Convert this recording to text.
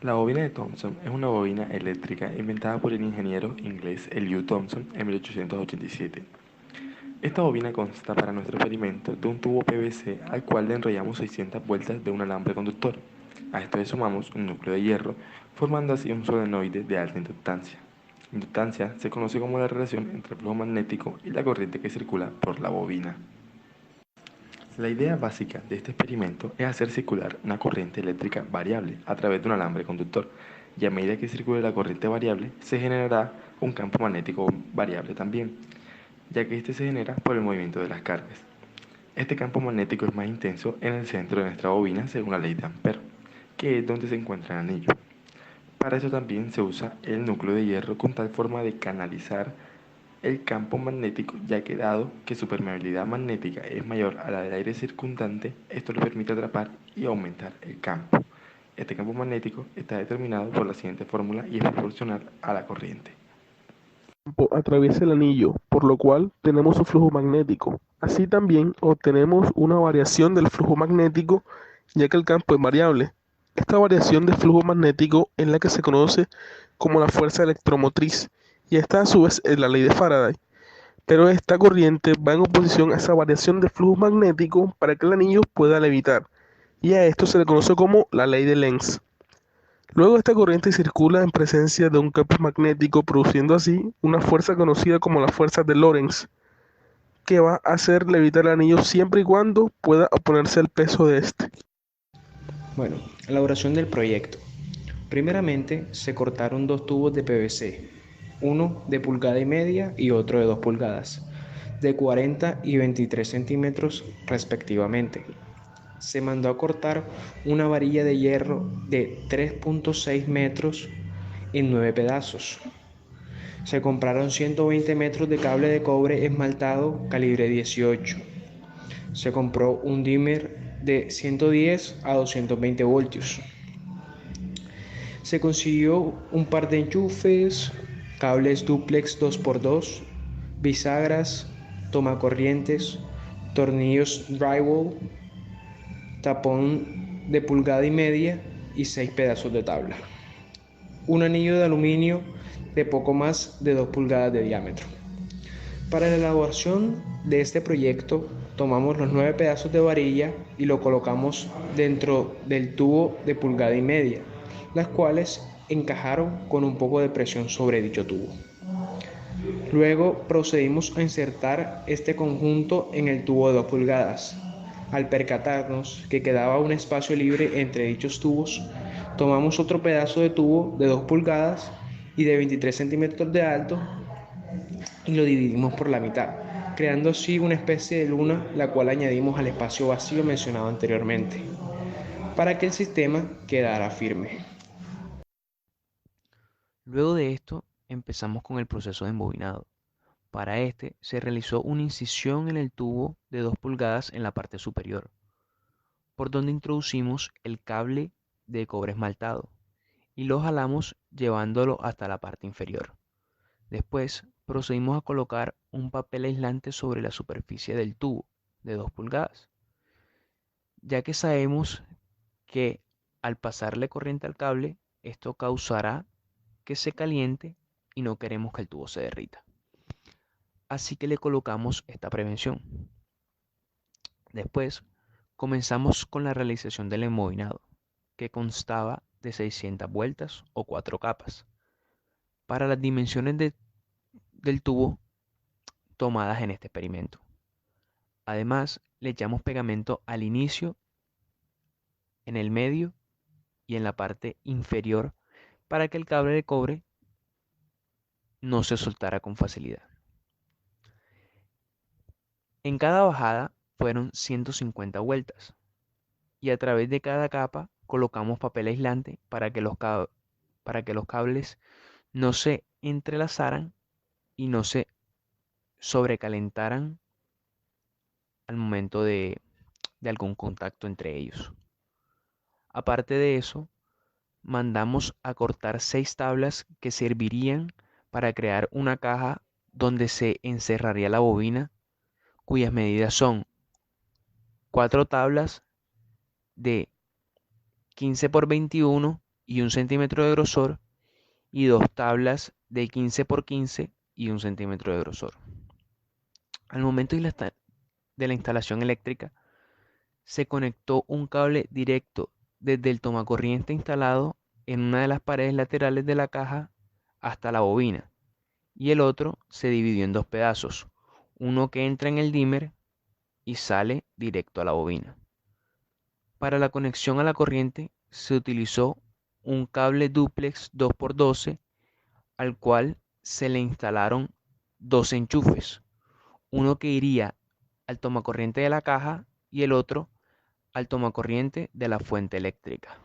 La bobina de Thomson es una bobina eléctrica inventada por el ingeniero inglés Elihu Thomson en 1887. Esta bobina consta para nuestro experimento de un tubo PVC al cual le enrollamos 600 vueltas de un alambre conductor. A esto le sumamos un núcleo de hierro, formando así un solenoide de alta inductancia. Inductancia se conoce como la relación entre el flujo magnético y la corriente que circula por la bobina. La idea básica de este experimento es hacer circular una corriente eléctrica variable a través de un alambre conductor, y a medida que circule la corriente variable se generará un campo magnético variable también, ya que este se genera por el movimiento de las cargas. Este campo magnético es más intenso en el centro de nuestra bobina según la ley de Ampère, que es donde se encuentra el anillo. Para eso también se usa el núcleo de hierro con tal forma de canalizar el campo magnético, ya que dado que su permeabilidad magnética es mayor a la del aire circundante, esto le permite atrapar y aumentar el campo. Este campo magnético está determinado por la siguiente fórmula y es proporcional a la corriente. Atraviesa el anillo, por lo cual tenemos un flujo magnético. Así también obtenemos una variación del flujo magnético, ya que el campo es variable. Esta variación del flujo magnético es la que se conoce como la fuerza electromotriz, y esta a su vez es la ley de Faraday. Pero esta corriente va en oposición a esa variación de flujo magnético para que el anillo pueda levitar, y a esto se le conoce como la ley de Lenz. Luego esta corriente circula en presencia de un campo magnético, produciendo así una fuerza conocida como la fuerza de Lorentz, que va a hacer levitar el anillo siempre y cuando pueda oponerse al peso de este. Bueno, elaboración del proyecto. Primeramente, se cortaron dos tubos de PVC, uno de pulgada y media y otro de 2 pulgadas, de 40 y 23 centímetros respectivamente. Se mandó a cortar una varilla de hierro de 3.6 metros en 9 pedazos. Se compraron 120 metros de cable de cobre esmaltado calibre 18. Se compró un dimmer de 110 a 220 voltios. Se consiguió un par de enchufes, cables duplex 2x2, bisagras, tomacorrientes, tornillos drywall, tapón de pulgada y media y 6 pedazos de tabla. Un anillo de aluminio de poco más de 2 pulgadas de diámetro. Para la elaboración de este proyecto, tomamos los 9 pedazos de varilla y lo colocamos dentro del tubo de pulgada y media, las cuales encajaron con un poco de presión sobre dicho tubo. Luego procedimos a insertar este conjunto en el tubo de 2 pulgadas. Al percatarnos que quedaba un espacio libre entre dichos tubos, tomamos otro pedazo de tubo de 2 pulgadas y de 23 centímetros de alto y lo dividimos por la mitad, creando así una especie de luna, la cual añadimos al espacio vacío mencionado anteriormente, para que el sistema quedara firme. Luego de esto, empezamos con el proceso de embobinado. Para este, se realizó una incisión en el tubo de 2 pulgadas en la parte superior, por donde introducimos el cable de cobre esmaltado y lo jalamos llevándolo hasta la parte inferior. Después, procedimos a colocar un papel aislante sobre la superficie del tubo de 2 pulgadas, ya que sabemos que al pasarle corriente al cable, esto causará que se caliente y no queremos que el tubo se derrita. Así que le colocamos esta prevención. Después, comenzamos con la realización del embobinado, que constaba de 600 vueltas o 4 capas, para las dimensiones del tubo tomadas en este experimento. Además, le echamos pegamento al inicio, en el medio y en la parte inferior para que el cable de cobre no se soltara con facilidad. En cada bajada fueron 150 vueltas y a través de cada capa colocamos papel aislante para que los cables no se entrelazaran y no se sobrecalentaran al momento de algún contacto entre ellos. Aparte de eso, mandamos a cortar 6 tablas que servirían para crear una caja donde se encerraría la bobina, cuyas medidas son 4 tablas de 15 por 21 y 1 centímetro de grosor y 2 tablas de 15 por 15 y 1 centímetro de grosor. Al momento de la instalación eléctrica, se conectó un cable directo desde el tomacorriente instalado en una de las paredes laterales de la caja hasta la bobina, y el otro se dividió en dos pedazos, uno que entra en el dimmer y sale directo a la bobina. Para la conexión a la corriente se utilizó un cable dúplex 2x12 al cual se le instalaron dos enchufes, uno que iría al tomacorriente de la caja y el otro al tomacorriente de la fuente eléctrica.